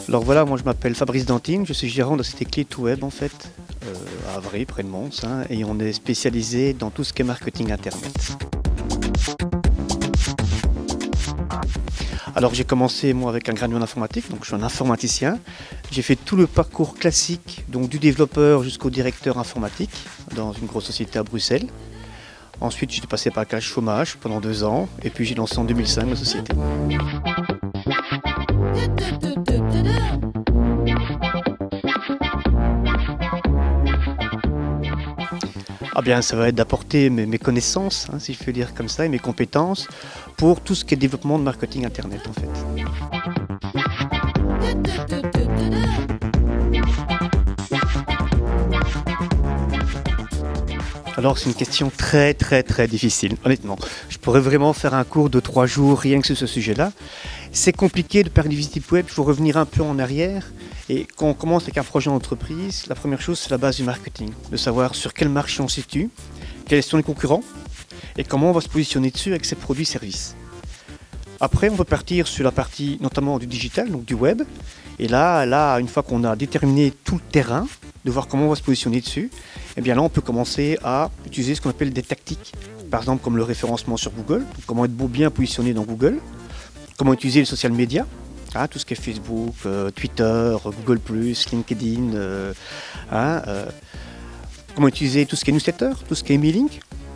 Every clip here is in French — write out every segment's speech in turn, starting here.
Alors voilà, moi je m'appelle Fabrice Dantine, je suis gérant de la société Clé2Web en fait, à Avray, près de Mons, hein, et on est spécialisé dans tout ce qui est marketing internet. Alors j'ai commencé moi avec un graduat en informatique, donc je suis un informaticien. J'ai fait tout le parcours classique, donc du développeur jusqu'au directeur informatique dans une grosse société à Bruxelles. Ensuite j'étais passé par la case chômage pendant 2 ans, et puis j'ai lancé en 2005 la société. Ah bien, ça va être d'apporter mes connaissances, hein, si je peux dire comme ça, et mes compétences pour tout ce qui est développement de marketing internet en fait. Alors c'est une question très difficile, honnêtement. Je pourrais vraiment faire un cours de 3 jours rien que sur ce sujet-là. C'est compliqué de parler du site web, il faut revenir un peu en arrière. Et quand on commence avec un projet d'entreprise, la première chose c'est la base du marketing. De savoir sur quel marché on se situe, quels sont les concurrents et comment on va se positionner dessus avec ses produits et services. Après on peut partir sur la partie notamment du digital, donc du web. Et là une fois qu'on a déterminé tout le terrain, de voir comment on va se positionner dessus, et bien là on peut commencer à utiliser ce qu'on appelle des tactiques. Par exemple comme le référencement sur Google, donc comment être bien positionné dans Google, comment utiliser les social media, tout ce qui est Facebook, Twitter, Google+, LinkedIn, comment utiliser tout ce qui est newsletter, tout ce qui est emailing,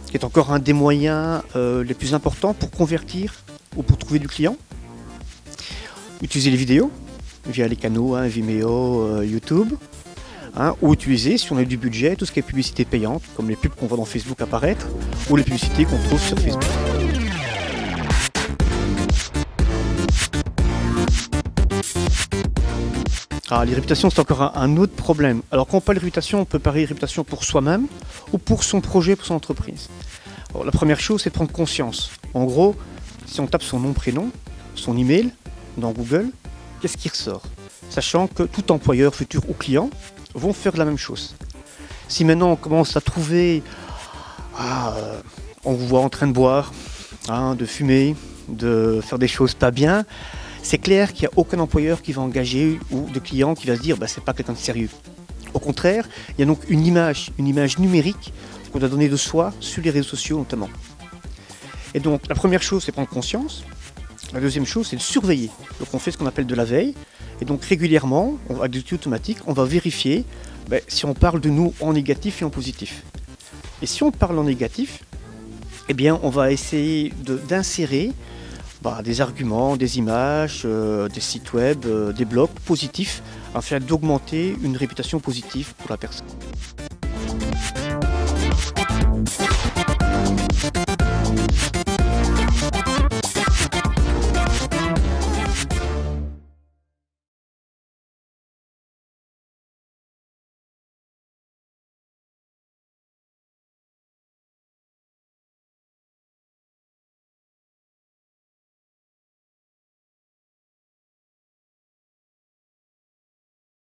qui est encore un des moyens les plus importants pour convertir ou pour trouver du client. Utiliser les vidéos via les canaux, Vimeo, YouTube. Ou utiliser, si on a du budget, tout ce qui est publicité payante, comme les pubs qu'on voit dans Facebook apparaître, ou les publicités qu'on trouve sur Facebook. Les réputations, c'est encore un autre problème. Alors quand on parle de réputation, on peut parler de réputation pour soi-même ou pour son projet, pour son entreprise. Alors, la première chose, c'est de prendre conscience. En gros, si on tape son nom, prénom, son email dans Google, qu'est-ce qui ressort? Sachant que tout employeur, futur ou client, vont faire la même chose. Si maintenant on commence à trouver, on vous voit en train de boire, de fumer, de faire des choses pas bien, c'est clair qu'il n'y a aucun employeur qui va engager ou de client qui va se dire c'est pas quelqu'un de sérieux. Au contraire, il y a donc une image numérique qu'on a donnée de soi sur les réseaux sociaux notamment. Et donc la première chose c'est prendre conscience, la deuxième chose c'est de surveiller. Donc on fait ce qu'on appelle de la veille, et donc régulièrement, avec des outils automatiques, on va vérifier si on parle de nous en négatif et en positif. Et si on parle en négatif, eh bien on va essayer d'insérer des arguments, des images, des sites web, des blogs positifs, afin d'augmenter une réputation positive pour la personne.